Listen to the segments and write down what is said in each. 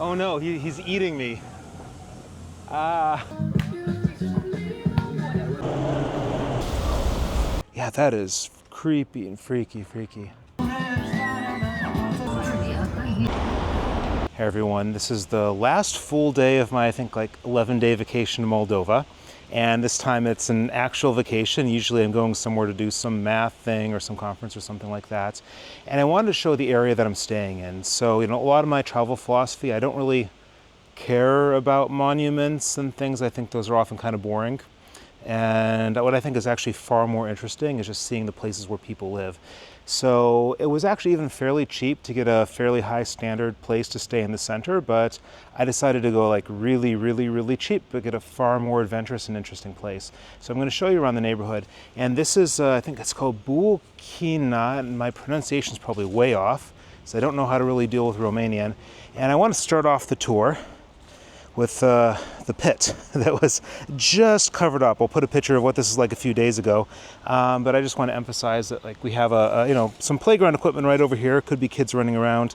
Oh no, he's eating me. Ah. Yeah, that is creepy and freaky. Hey everyone, this is the last full day of my, I think, like 11-day vacation in Moldova. And this time it's an actual vacation. Usually I'm going somewhere to do some math thing or some conference or something like that. And I wanted to show the area that I'm staying in. So, a lot of my travel philosophy, I don't really care about monuments and things. I think those are often kind of boring. And what I think is actually far more interesting is just seeing the places where people live. So it was actually even fairly cheap to get a fairly high standard place to stay in the center, but I decided to go like really cheap, but get a far more adventurous and interesting place. So I'm going to show you around the neighborhood. And this is, I think it's called Buiucani, and my pronunciation is probably way off, so I don't know how to really deal with Romanian. And I want to start off the tour with the pit that was just covered up. I'll put a picture of what this is like a few days ago, but I just want to emphasize that like we have some playground equipment right over here. Could be kids running around,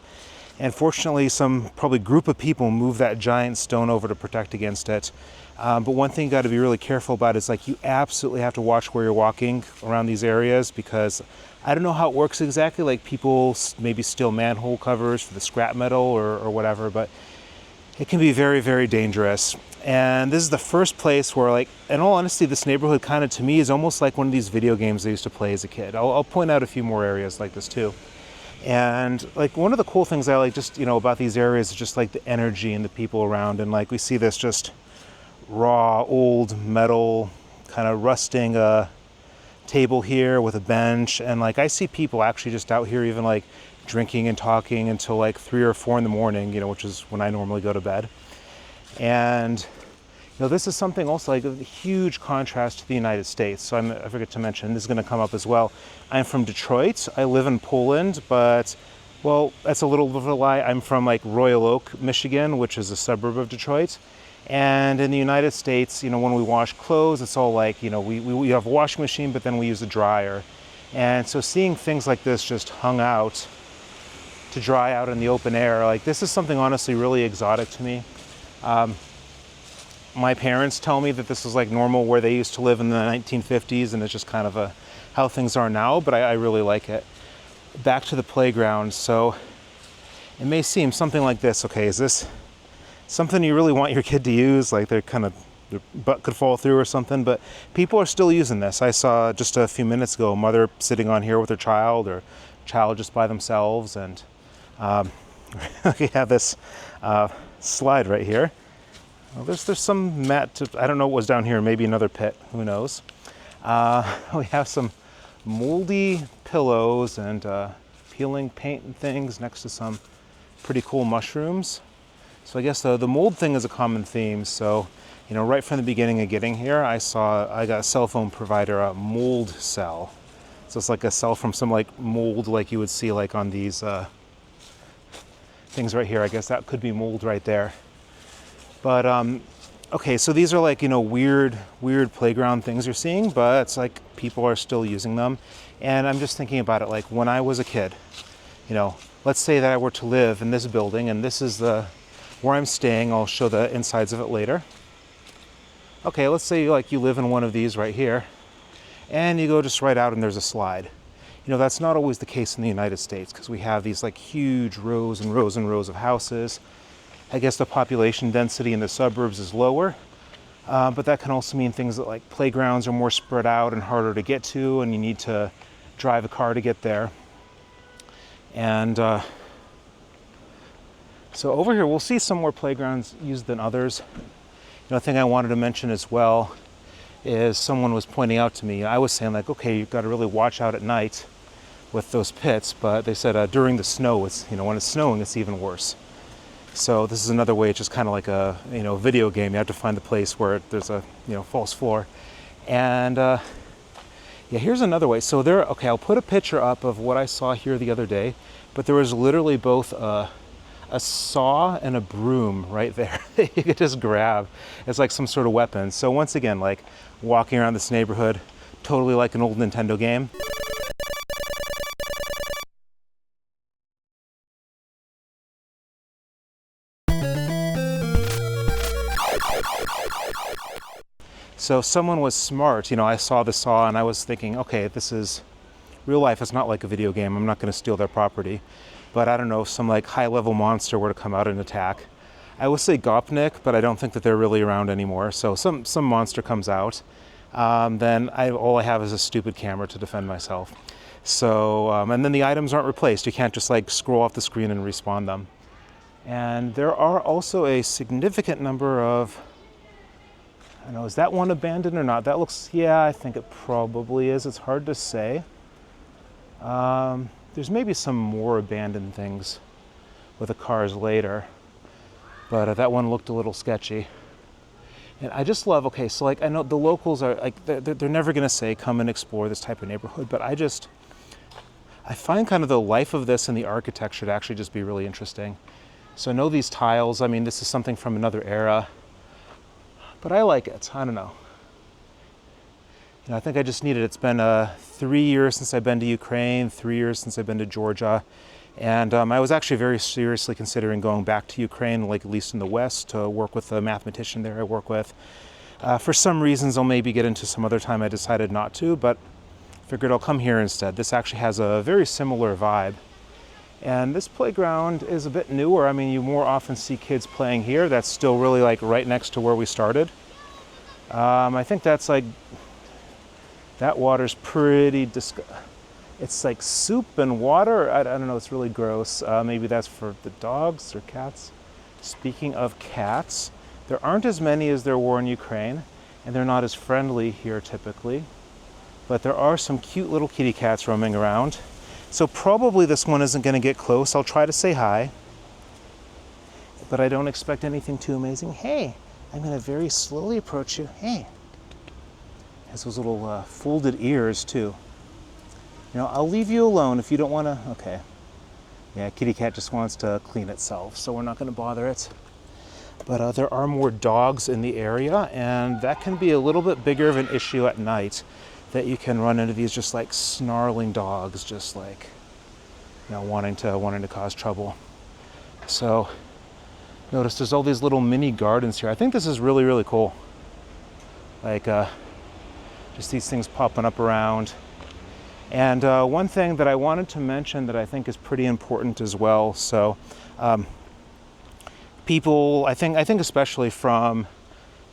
and fortunately some probably group of people moved that giant stone over to protect against it. But one thing you got to be really careful about is like you absolutely have to watch where you're walking around these areas, because I don't know how it works exactly, like people maybe steal manhole covers for the scrap metal or whatever, but it can be very dangerous. And this is the first place where, like, in all honesty, this neighborhood kind of to me is almost like one of these video games I used to play as a kid. I'll point out a few more areas like this too. And like one of the cool things I like just, about these areas is just like the energy and the people around. And like we see this just raw, old metal, kind of rusting table here with a bench. And like I see people actually just out here even like drinking and talking until like 3 or 4 in the morning, which is when I normally go to bed. And this is something also like a huge contrast to the United States. So I forget to mention, this is going to come up as well. I'm from Detroit. I live in Poland, but well, that's a little bit of a lie. I'm from like Royal Oak, Michigan, which is a suburb of Detroit. And in the United States, when we wash clothes, it's all like, we have a washing machine, but then we use a dryer. And so seeing things like this just hung out to dry out in the open air, like this is something honestly really exotic to me. My parents tell me that this is like normal where they used to live in the 1950s, and it's just kind of how things are now, but I really like it. Back to the playground. So it may seem something like this. Okay, is this something you really want your kid to use? Like their butt could fall through or something, but people are still using this. I saw just a few minutes ago a mother sitting on here with her child, or child just by themselves, and we have this slide right here. Well, there's some mat, I don't know what was down here, maybe another pit, who knows. We have some moldy pillows and peeling paint and things next to some pretty cool mushrooms. So I guess the mold thing is a common theme. So, right from the beginning of getting here, I got a cell phone provider, a mold cell. So it's like a cell from some like mold like you would see like on these things right here. I guess that could be mold right there. But okay, so these are like, weird playground things you're seeing, but it's like people are still using them. And I'm just thinking about it like when I was a kid, let's say that I were to live in this building, and this is where I'm staying. I'll show the insides of it later. Okay, let's say like you live in one of these right here, and you go just right out and there's a slide. That's not always the case in the United States, because we have these like huge rows and rows and rows of houses. I guess the population density in the suburbs is lower, but that can also mean things that like playgrounds are more spread out and harder to get to, and you need to drive a car to get there. And so over here we'll see some more playgrounds used than others. A thing I wanted to mention as well is someone was pointing out to me, I was saying like, okay, you've got to really watch out at night with those pits, but they said during the snow, it's, when it's snowing, it's even worse. So this is another way. It's just kind of like a video game. You have to find the place where there's a false floor. And yeah, here's another way. So okay, I'll put a picture up of what I saw here the other day, but there was literally both a saw and a broom right there that you could just grab as like some sort of weapon. So once again, like walking around this neighborhood, totally like an old Nintendo game. So someone was smart. I saw the saw and I was thinking, okay, this is real life. It's not like a video game. I'm not going to steal their property. But I don't know, if some like high-level monster were to come out and attack. I would say Gopnik, but I don't think that they're really around anymore. So some monster comes out, then all I have is a stupid camera to defend myself. So, and then the items aren't replaced. You can't just like scroll off the screen and respawn them. And there are also a significant number of, I don't know, is that one abandoned or not? That looks, yeah, I think it probably is. It's hard to say. There's maybe some more abandoned things with the cars later, but that one looked a little sketchy. And I just love, okay, so like I know the locals are like, they're never gonna say come and explore this type of neighborhood, but I find kind of the life of this and the architecture to actually just be really interesting. So I know these tiles, I mean, this is something from another era, but I like it. I don't know. I think I just need it. It's been 3 years since I've been to Ukraine, 3 years since I've been to Georgia. And I was actually very seriously considering going back to Ukraine, like at least in the West, to work with a mathematician there I work with. For some reasons I'll maybe get into some other time, I decided not to, but figured I'll come here instead. This actually has a very similar vibe. And this playground is a bit newer. I mean, you more often see kids playing here. That's still really like right next to where we started. I think that's like, that water's pretty it's like soup and water. I don't know, it's really gross. Maybe that's for the dogs or cats. Speaking of cats, there aren't as many as there were in Ukraine, and they're not as friendly here typically. But there are some cute little kitty cats roaming around. So probably this one isn't going to get close. I'll try to say hi, but I don't expect anything too amazing. Hey, I'm going to very slowly approach you. Hey. Has those little folded ears too. I'll leave you alone if you don't want to. Okay. Yeah, kitty cat just wants to clean itself, so we're not going to bother it. But there are more dogs in the area, and that can be a little bit bigger of an issue at night, that you can run into these just like snarling dogs, just like, wanting to cause trouble. So notice there's all these little mini gardens here. I think this is really, really cool. Like, just these things popping up around. And one thing that I wanted to mention that I think is pretty important as well. So people, I think especially from,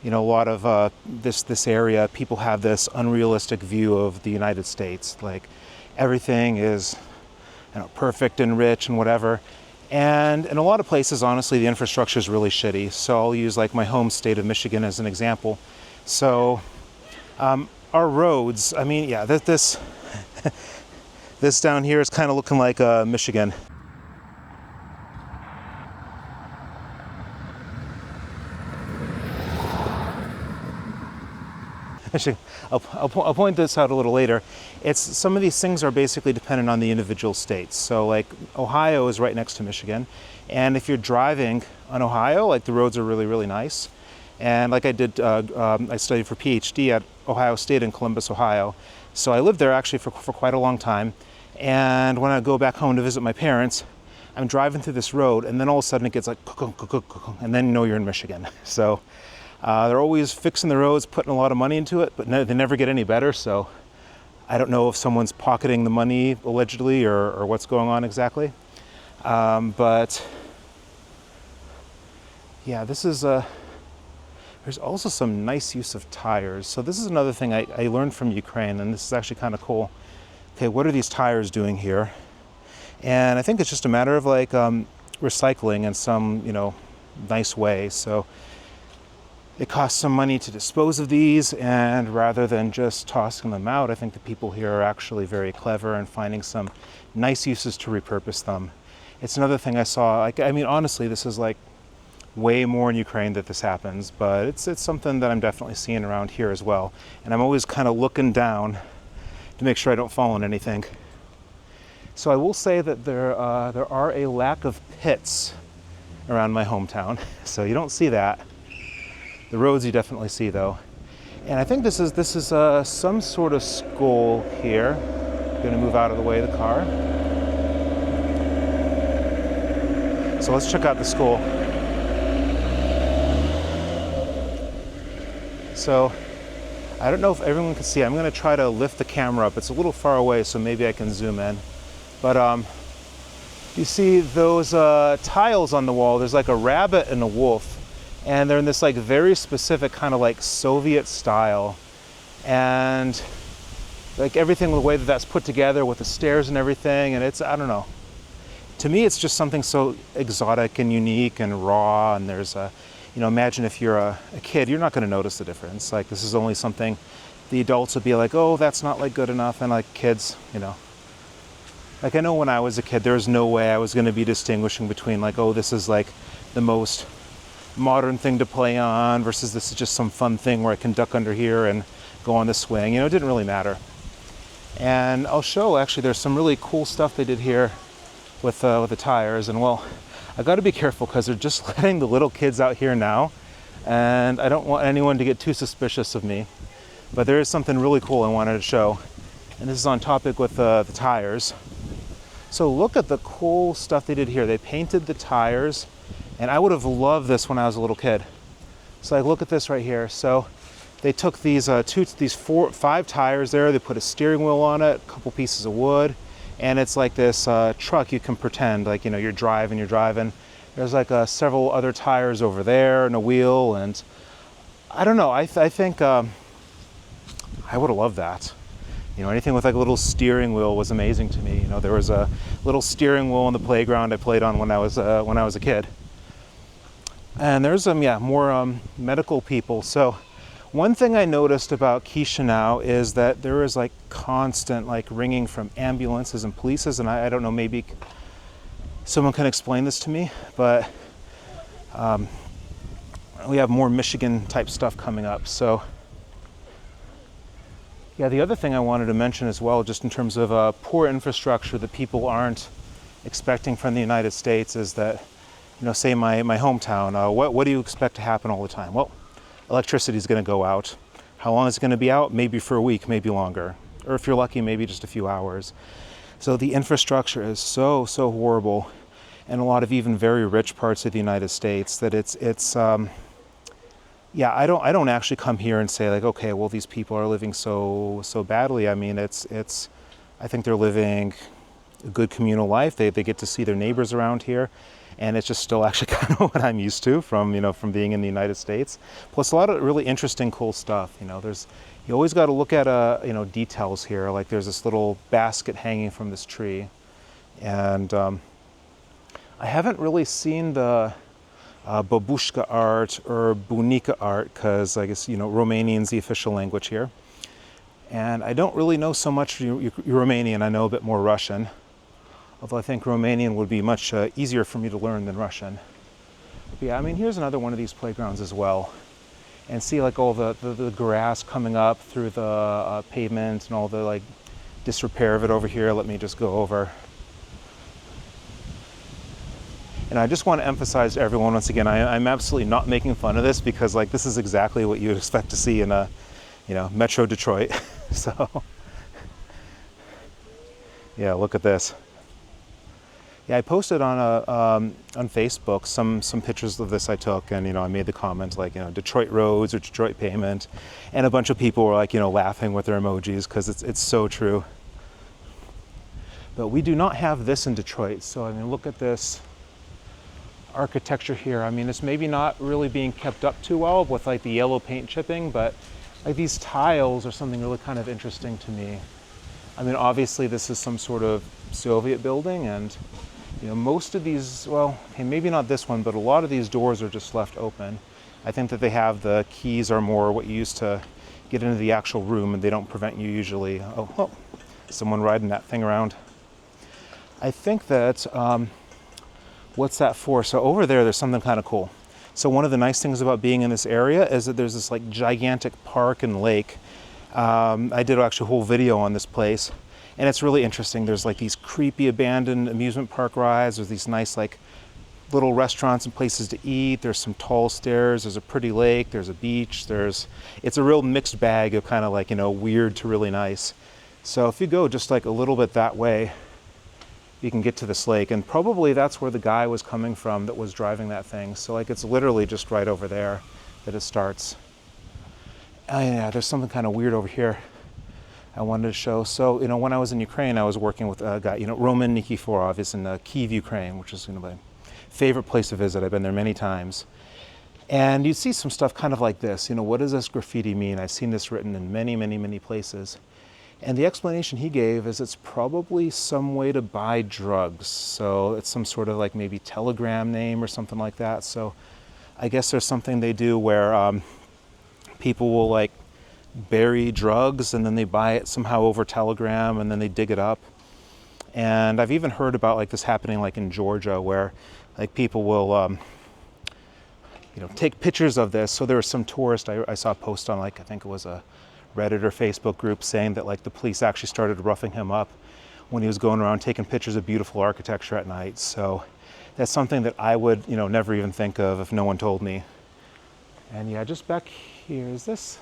a lot of this area, people have this unrealistic view of the United States. Like everything is, perfect and rich and whatever. And in a lot of places, honestly, the infrastructure is really shitty. So I'll use like my home state of Michigan as an example. So our roads, I mean, yeah, this down here is kind of looking like Michigan. Actually, I'll point this out a little later. Some of these things are basically dependent on the individual states. So like Ohio is right next to Michigan. And if you're driving on Ohio, like the roads are really, really nice. And like I did, I studied for PhD at Ohio State in Columbus, Ohio. So I lived there actually for quite a long time. And when I go back home to visit my parents, I'm driving through this road, and then all of a sudden it gets like, and then you're in Michigan. So they're always fixing the roads, putting a lot of money into it, but they never get any better. So I don't know if someone's pocketing the money allegedly or what's going on exactly. But yeah, this is there's also some nice use of tires. So this is another thing I learned from Ukraine, and this is actually kind of cool. Okay, what are these tires doing here? And I think it's just a matter of like recycling in some, nice way. So it costs some money to dispose of these, and rather than just tossing them out, I think the people here are actually very clever and finding some nice uses to repurpose them. It's another thing I saw, like, I mean, honestly, this is like way more in Ukraine that this happens, but it's something that I'm definitely seeing around here as well. And I'm always kind of looking down to make sure I don't fall in anything. So I will say that there are a lack of pits around my hometown, so you don't see that. The roads you definitely see though. And I think this is some sort of school here. I'm gonna move out of the way of the car. So let's check out the school. So I don't know if everyone can see. I'm going to try to lift the camera up. It's a little far away, so maybe I can zoom in. But you see those tiles on the wall? There's like a rabbit and a wolf, and they're in this like very specific kind of like Soviet style, and like everything, the way that that's put together with the stairs and everything, and it's, I don't know. To me, it's just something so exotic and unique and raw, and there's a, you know, imagine if you're a kid, you're not going to notice the difference. Like, this is only something the adults would be like, oh, that's not like good enough, and like kids, you know. Like, I know when I was a kid, there was no way I was going to be distinguishing between like, oh, this is like the most modern thing to play on versus this is just some fun thing where I can duck under here and go on the swing. You know, it didn't really matter. And I'll show, actually, there's some really cool stuff they did here with the tires. And well, I got to be careful because they're just letting the little kids out here now, and I don't want anyone to get too suspicious of me. But there is something really cool I wanted to show, and this is on topic with the tires. So look at the cool stuff they did here. They painted the tires, and I would have loved this when I was a little kid. So like, look at this right here. So they took these 5 tires there. They put a steering wheel on it, a couple pieces of wood, and it's like this truck. You can pretend like, you know, you're driving. There's like several other tires over there and a wheel, and I don't know. I think I would have loved that. You know, anything with like a little steering wheel was amazing to me. You know, there was a little steering wheel on the playground I played on when I was a kid. And there's more medical people. So one thing I noticed about Chisinau is that there is like constant like ringing from ambulances and polices, and I don't know, maybe someone can explain this to me, but we have more Michigan type stuff coming up. So yeah, the other thing I wanted to mention as well, just in terms of poor infrastructure that people aren't expecting from the United States, is that, you know, say my hometown, what do you expect to happen all the time? Well, electricity is going to go out. How long is it going to be out? Maybe for a week, maybe longer. Or if you're lucky, maybe just a few hours. So the infrastructure is so horrible in a lot of even very rich parts of the United States that I don't actually come here and say like, okay, well, these people are living so badly. I mean, I think they're living a good communal life. They get to see their neighbors around here, and it's just still actually kind of what I'm used to from being in the United States. Plus a lot of really interesting, cool stuff. You know, you always got to look at details here. Like there's this little basket hanging from this tree, and I haven't really seen the babushka art or bunica art, because I guess, you know, Romanian's the official language here. And I don't really know so much Romanian. I know a bit more Russian, although I think Romanian would be much easier for me to learn than Russian. But yeah, I mean, here's another one of these playgrounds as well. And see like all the grass coming up through the pavement and all the like disrepair of it over here. Let me just go over. And I just want to emphasize to everyone, once again, I'm absolutely not making fun of this, because like this is exactly what you would expect to see in a, you know, Metro Detroit. So yeah, look at this. Yeah, I posted on Facebook some pictures of this I took, and, you know, I made the comment like, you know, Detroit roads or Detroit pavement, and a bunch of people were like, you know, laughing with their emojis, because it's so true. But we do not have this in Detroit. So I mean, look at this architecture here. I mean, it's maybe not really being kept up too well with like the yellow paint chipping, but like these tiles are something really kind of interesting to me. I mean, obviously this is some sort of Soviet building, and, you know, most of these, well, okay, maybe not this one, but a lot of these doors are just left open. I think that they have the keys are more what you use to get into the actual room, and they don't prevent you usually. Oh, someone riding that thing around. I think that what's that for? So over there's something kind of cool. So one of the nice things about being in this area is that there's this like gigantic park and lake. I did actually a whole video on this place, and it's really interesting. There's like these creepy abandoned amusement park rides. There's these nice like little restaurants and places to eat. There's some tall stairs. There's a pretty lake. There's a beach. It's a real mixed bag of kind of like, you know, weird to really nice. So if you go just like a little bit that way, you can get to this lake, and probably that's where the guy was coming from that was driving that thing. So like it's literally just right over there that it starts. Oh yeah, there's something kind of weird over here I wanted to show. So, when I was in Ukraine, I was working with a guy, Roman Nikiforov is in Kyiv, Ukraine, which is my favorite place to visit. I've been there many times. And you see some stuff kind of like this. What does this graffiti mean? I've seen this written in many, many, many places. And the explanation he gave is it's probably some way to buy drugs. So it's some sort of like maybe telegram name or something like that. So I guess there's something they do where people will like bury drugs and then they buy it somehow over telegram and then they dig it up. And I've even heard about like this happening like in Georgia where like people will take pictures of this. So there was some tourist, I saw a post on like, I think it was a Reddit or Facebook group saying that like the police actually started roughing him up when he was going around taking pictures of beautiful architecture at night. So that's something that I would, never even think of if no one told me. And yeah, just back here, is this?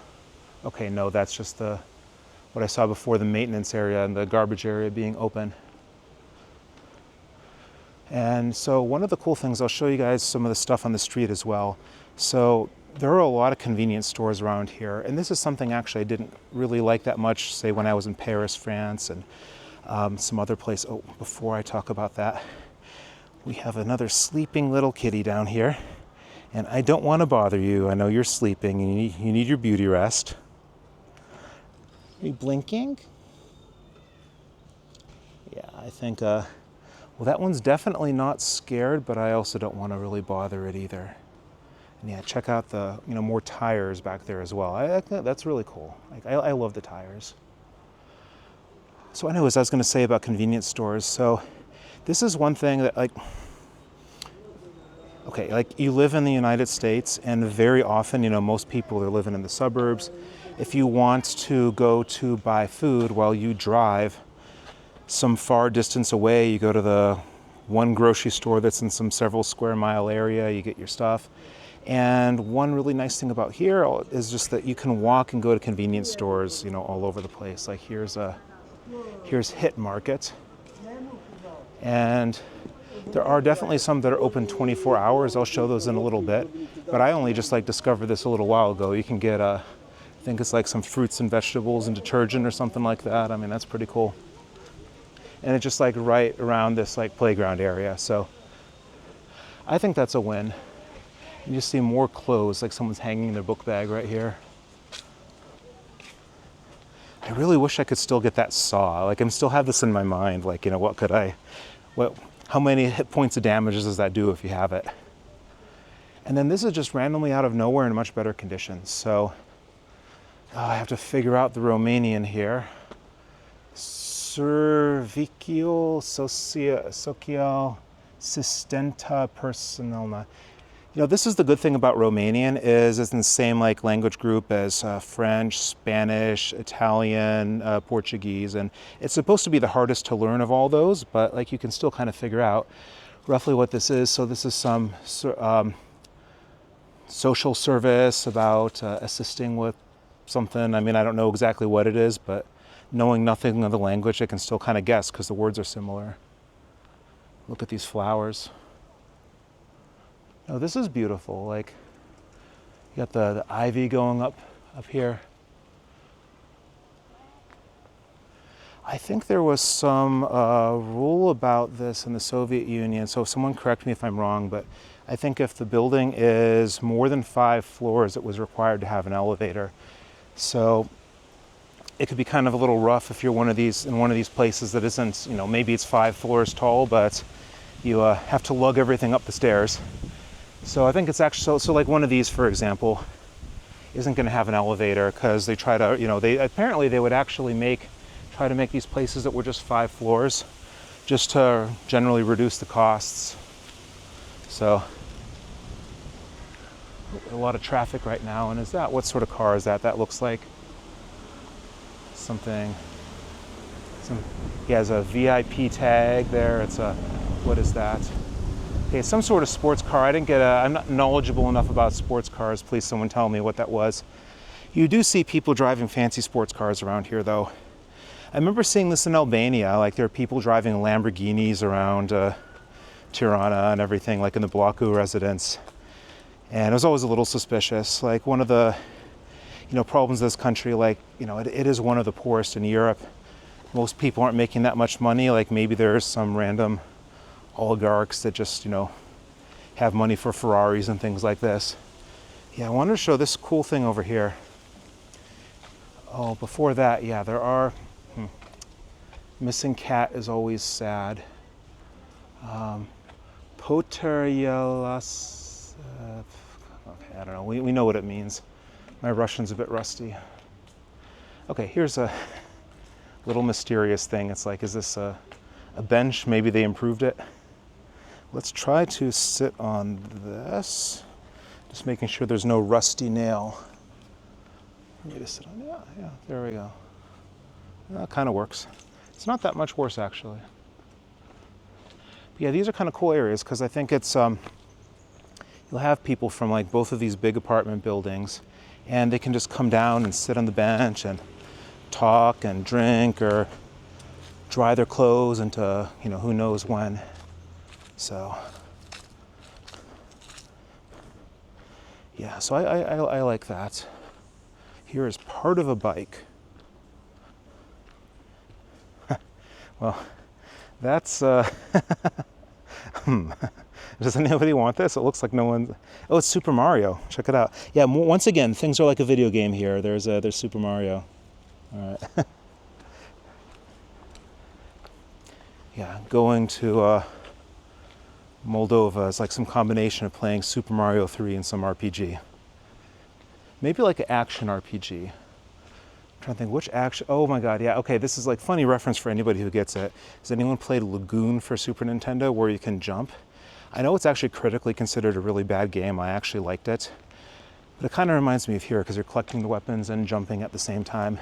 Okay, no, that's just what I saw before, the maintenance area and the garbage area being open. And so one of the cool things, I'll show you guys some of the stuff on the street as well. So there are a lot of convenience stores around here. And this is something actually I didn't really like that much, say when I was in Paris, France, and some other place. Oh, before I talk about that, we have another sleeping little kitty down here. And I don't want to bother you. I know you're sleeping and you need your beauty rest. Are you blinking? Yeah, I think, well, that one's definitely not scared, but I also don't want to really bother it either. And yeah, check out the, more tires back there as well. That's really cool. Like, I love the tires. So anyways, I was going to say about convenience stores. So this is one thing that okay, like you live in the United States and very often, most people are living in the suburbs. If you want to go to buy food while you drive some far distance away, you go to the one grocery store that's in some several square mile area, you get your stuff. And one really nice thing about here is just that you can walk and go to convenience stores, all over the place. Like here's Hit Market. And there are definitely some that are open 24 hours. I'll show those in a little bit. But I only just discovered this a little while ago. You can get, I think it's like some fruits and vegetables and detergent or something like that. I mean, that's pretty cool. And it's just right around this playground area. So I think that's a win. You just see more clothes, like someone's hanging their book bag right here. I really wish I could still get that saw. I still have this in my mind. How many hit points of damage does that do if you have it? And then this is just randomly out of nowhere in much better condition. So I have to figure out the Romanian here. Serviciul Social Sistenta Personalna. This is the good thing about Romanian is it's in the same language group as French, Spanish, Italian, Portuguese, and it's supposed to be the hardest to learn of all those, but you can still kind of figure out roughly what this is. So this is some social service about assisting with something. I mean, I don't know exactly what it is, but knowing nothing of the language, I can still kind of guess because the words are similar. Look at these flowers. Oh, this is beautiful. You got the ivy going up here. I think there was some rule about this in the Soviet Union, so someone correct me if I'm wrong, but I think if the building is more than 5 floors, it was required to have an elevator. So it could be kind of a little rough if you're in one of these places that isn't, maybe it's 5 floors tall, but you have to lug everything up the stairs. So I think it's actually, so one of these, for example, isn't going to have an elevator because they try to, they would actually try to make these places that were just 5 floors just to generally reduce the costs. So a lot of traffic right now. And what sort of car is that? That looks like something, he has a VIP tag there. What is that? Okay, some sort of sports car. I'm not knowledgeable enough about sports cars. Please someone tell me what that was. You do see people driving fancy sports cars around here though. I remember seeing this in Albania, there are people driving Lamborghinis around Tirana and everything, in the Buiucani residence. And it was always a little suspicious. One of the, problems in this country, like, it is one of the poorest in Europe. Most people aren't making that much money. Like maybe there's some random oligarchs that just, have money for Ferraris and things like this. Yeah, I wanted to show this cool thing over here. Oh, before that, yeah, there are... Missing cat is always sad. Poterielas... okay, I don't know. We know what it means. My Russian's a bit rusty. Okay, here's a little mysterious thing. It's like, is this a bench? Maybe they improved it. Let's try to sit on this. Just making sure there's no rusty nail. I need to sit on, yeah, there we go. That kind of works. It's not that much worse, actually. But yeah, these are kind of cool areas because I think it's, you'll have people from like both of these big apartment buildings, and they can just come down and sit on the bench and talk and drink or dry their clothes into, who knows when. So, yeah, so I like that. Here is part of a bike. Well, that's, does anybody want this? It looks like no one, oh, it's Super Mario. Check it out. Yeah, once again, things are like a video game here. There's Super Mario. All right. Yeah, going to Moldova is like some combination of playing Super Mario 3 and some RPG. Maybe like an action RPG. I'm trying to think which action. Oh my god, yeah. Okay, this is like funny reference for anybody who gets it. Has anyone played Lagoon for Super Nintendo where you can jump? I know it's actually critically considered a really bad game. I actually liked it. But it kind of reminds me of here because you're collecting the weapons and jumping at the same time.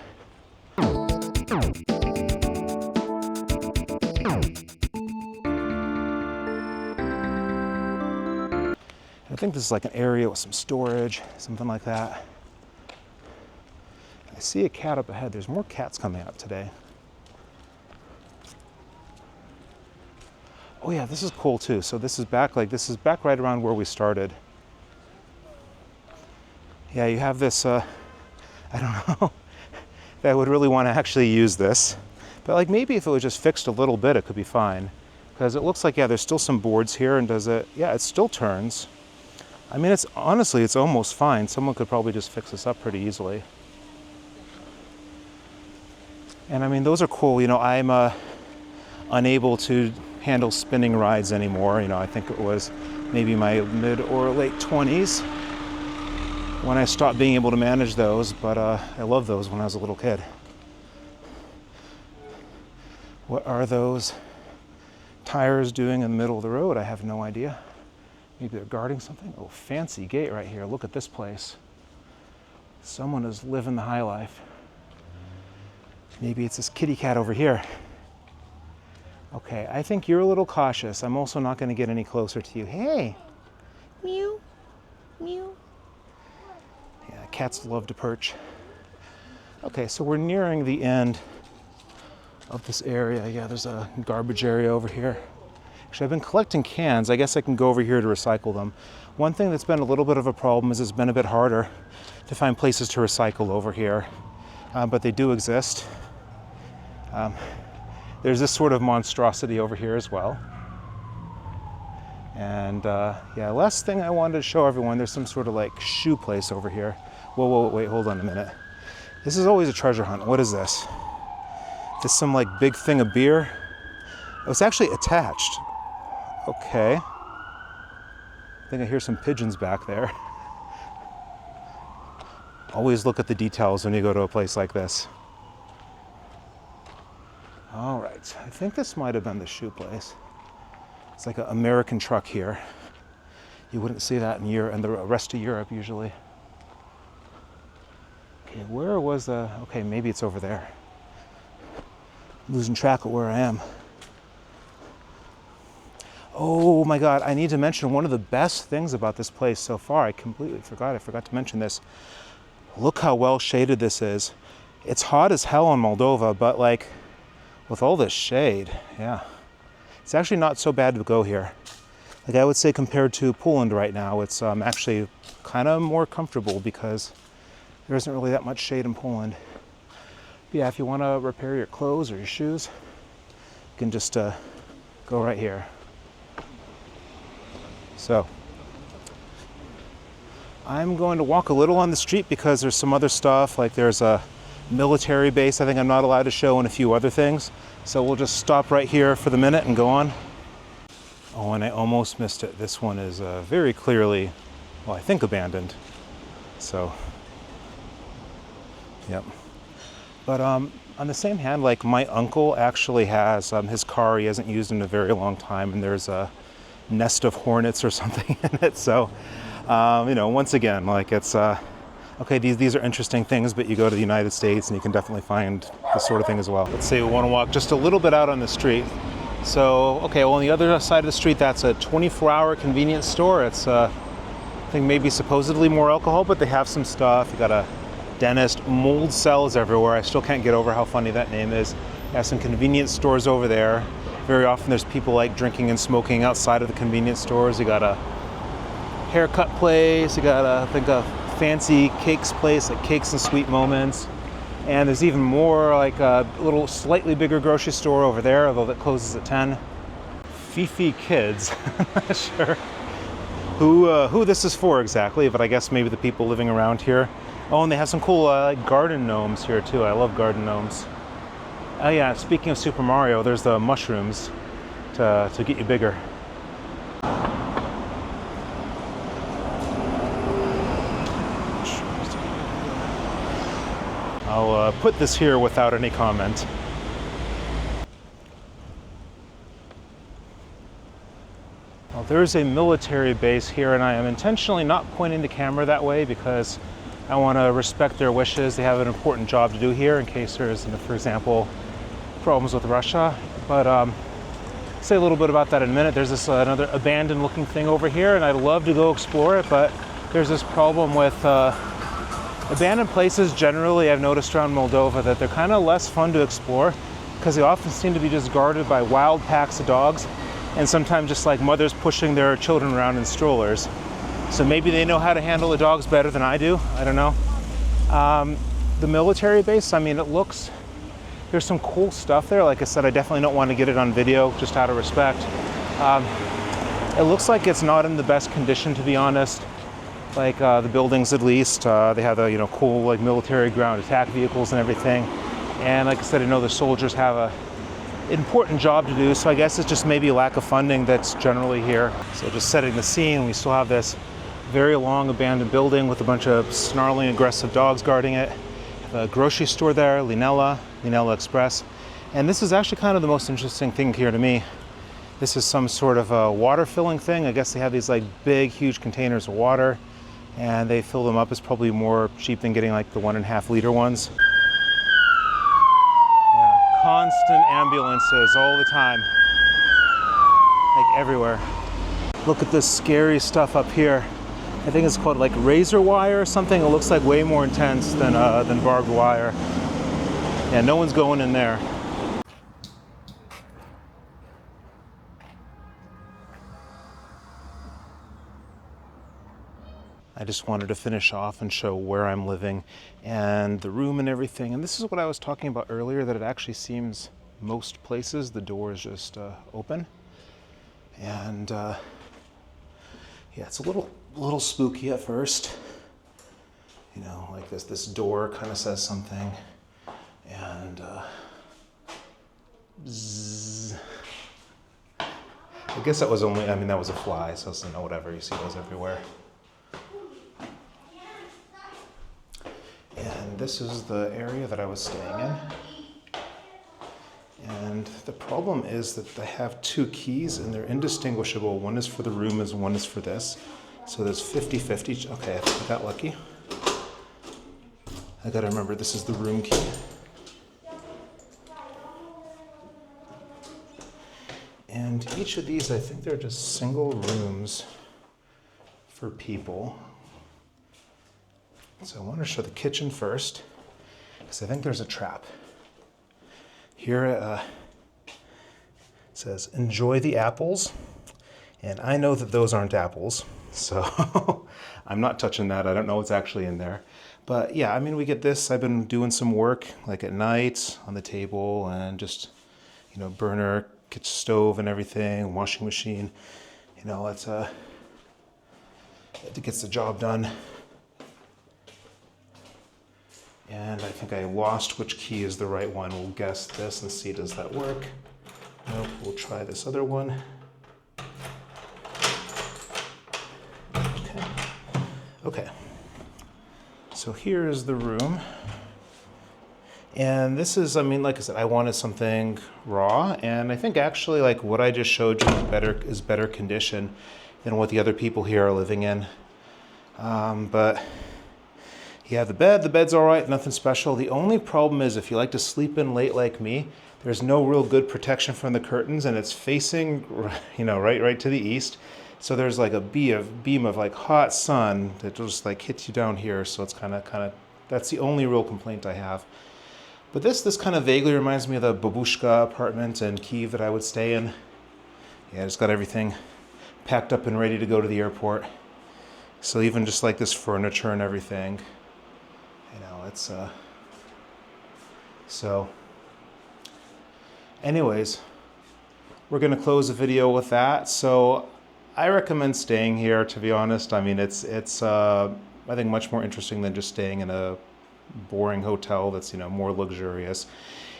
I think this is like an area with some storage, something like that. I see a cat up ahead. There's more cats coming up today. Oh yeah, this is cool too. So this is back right around where we started. Yeah, you have this, I don't know, that I would really want to actually use this. But like maybe if it was just fixed a little bit, it could be fine. Because it looks like, yeah, there's still some boards here and yeah, it still turns. I mean, honestly, it's almost fine. Someone could probably just fix this up pretty easily. And I mean, those are cool. I'm unable to handle spinning rides anymore. I think it was maybe my mid or late 20s when I stopped being able to manage those, but I loved those when I was a little kid. What are those tires doing in the middle of the road? I have no idea. Maybe they're guarding something. Oh, fancy gate right here. Look at this place. Someone is living the high life. Maybe it's this kitty cat over here. Okay, I think you're a little cautious. I'm also not going to get any closer to you. Hey! Mew. Mew. Yeah, cats love to perch. Okay, so we're nearing the end of this area. Yeah, there's a garbage area over here. Actually, I've been collecting cans. I guess I can go over here to recycle them. One thing that's been a little bit of a problem is it's been a bit harder to find places to recycle over here, but they do exist. There's this sort of monstrosity over here as well. And yeah, last thing I wanted to show everyone, there's some sort of like shoe place over here. Whoa, wait, hold on a minute. This is always a treasure hunt. What is this? This some like big thing of beer? It was actually attached. Okay. I think I hear some pigeons back there. Always look at the details when you go to a place like this. All right, I think this might have been the shoe place. It's like an American truck here. You wouldn't see that in Europe and the rest of Europe usually. Okay, where was the, okay, maybe it's over there. I'm losing track of where I am. Oh my God, I need to mention one of the best things about this place so far. I completely forgot. I forgot to mention this. Look how well shaded this is. It's hot as hell in Moldova, but like with all this shade, yeah. It's actually not so bad to go here. Like I would say compared to Poland right now, it's actually kind of more comfortable because there isn't really that much shade in Poland. But yeah, if you want to repair your clothes or your shoes, you can just go right here. So I'm going to walk a little on the street because there's some other stuff, like there's a military base I think I'm not allowed to show and a few other things. So we'll just stop right here for the minute and go on. Oh, and I almost missed it. This one is very clearly, well, I think abandoned. So, yep. But on the same hand, like my uncle actually has his car he hasn't used in a very long time, and there's a nest of hornets or something in it. So, you know, once again, like it's, okay, these are interesting things, but you go to the United States and you can definitely find this sort of thing as well. Let's say we want to walk just a little bit out on the street. So, okay, well, on the other side of the street, that's a 24-hour convenience store. It's, I think maybe supposedly more alcohol, but they have some stuff. You got a dentist, mold cells everywhere. I still can't get over how funny that name is. You have some convenience stores over there. Very often there's people like drinking and smoking outside of the convenience stores. You got a haircut place. You got I think a fancy cakes place, like Cakes and Sweet Moments. And there's even more, like a little slightly bigger grocery store over there, although that closes at 10. Fifi Kids, I'm not sure who this is for exactly, but I guess maybe the people living around here. Oh, and they have some cool garden gnomes here too. I love garden gnomes. Oh yeah, speaking of Super Mario, there's the mushrooms to get you bigger. I'll put this here without any comment. Well, there's a military base here, and I am intentionally not pointing the camera that way because I want to respect their wishes. They have an important job to do here in case there's, for example, problems with Russia. But say a little bit about that in a minute. There's this another abandoned looking thing over here, and I'd love to go explore it, but there's this problem with abandoned places generally. I've noticed around Moldova that they're kind of less fun to explore because they often seem to be just guarded by wild packs of dogs, and sometimes just like mothers pushing their children around in strollers. So maybe they know how to handle the dogs better than I do. I don't know. The military base, I mean, it looks, there's some cool stuff there. Like I said, I definitely don't want to get it on video just out of respect. It looks like it's not in the best condition, to be honest. Like the buildings, at least, they have the cool like military ground attack vehicles and everything. And like I said, I know the soldiers have a important job to do. So I guess it's just maybe lack of funding that's generally here. So just setting the scene, we still have this very long abandoned building with a bunch of snarling, aggressive dogs guarding it. The grocery store there, Linella Express. And this is actually kind of the most interesting thing here to me. This is some sort of a water filling thing. I guess they have these like big, huge containers of water, and they fill them up. It's probably more cheap than getting like the 1.5 liter ones. Yeah, constant ambulances all the time, like everywhere. Look at this scary stuff up here. I think it's called like razor wire or something. It looks like way more intense than barbed wire. Yeah, no one's going in there. I just wanted to finish off and show where I'm living and the room and everything. And this is what I was talking about earlier, that it actually seems most places the door is just open. And yeah, it's a little spooky at first. Like this door kind of says something. And bzzz. I guess that was only, that was a fly, so whatever, you see those everywhere. And this is the area that I was staying in. And the problem is that they have two keys and they're indistinguishable. One is for the room and one is for this. So there's 50-50. Okay, I think I got lucky. I gotta remember this is the room key. And each of these, I think they're just single rooms for people. So I want to show the kitchen first, because I think there's a trap. Here it says, enjoy the apples. And I know that those aren't apples. So I'm not touching that. I don't know what's actually in there. But yeah, I mean, we get this. I've been doing some work like at night on the table and just, you know, burner, kitchen stove and everything, washing machine. You know, it gets the job done. And I think I lost which key is the right one. We'll guess this and see, does that work? Nope, we'll try this other one. Okay, so here is the room. And this is, I mean, like I said, I wanted something raw, and I think actually like what I just showed you is better condition than what the other people here are living in. But yeah, the bed's all right, nothing special. The only problem is if you like to sleep in late like me, there's no real good protection from the curtains, and it's facing, you know, right to the east. So there's like a beam of like hot sun that just like hits you down here. So it's kind of that's the only real complaint I have. But this kind of vaguely reminds me of the Babushka apartment in Kyiv that I would stay in. Yeah, I just got everything packed up and ready to go to the airport. So even just like this furniture and everything, you know, it's so anyways, we're gonna close the video with that. So I recommend staying here, to be honest. I mean, it's I think much more interesting than just staying in a boring hotel that's, you know, more luxurious.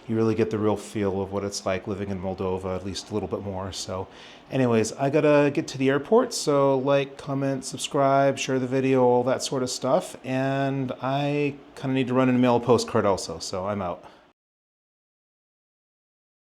You really get the real feel of what it's like living in Moldova, at least a little bit more. So anyways, I gotta get to the airport, so like, comment, subscribe, share the video, all that sort of stuff. And I kind of need to run and mail a postcard also, so I'm out.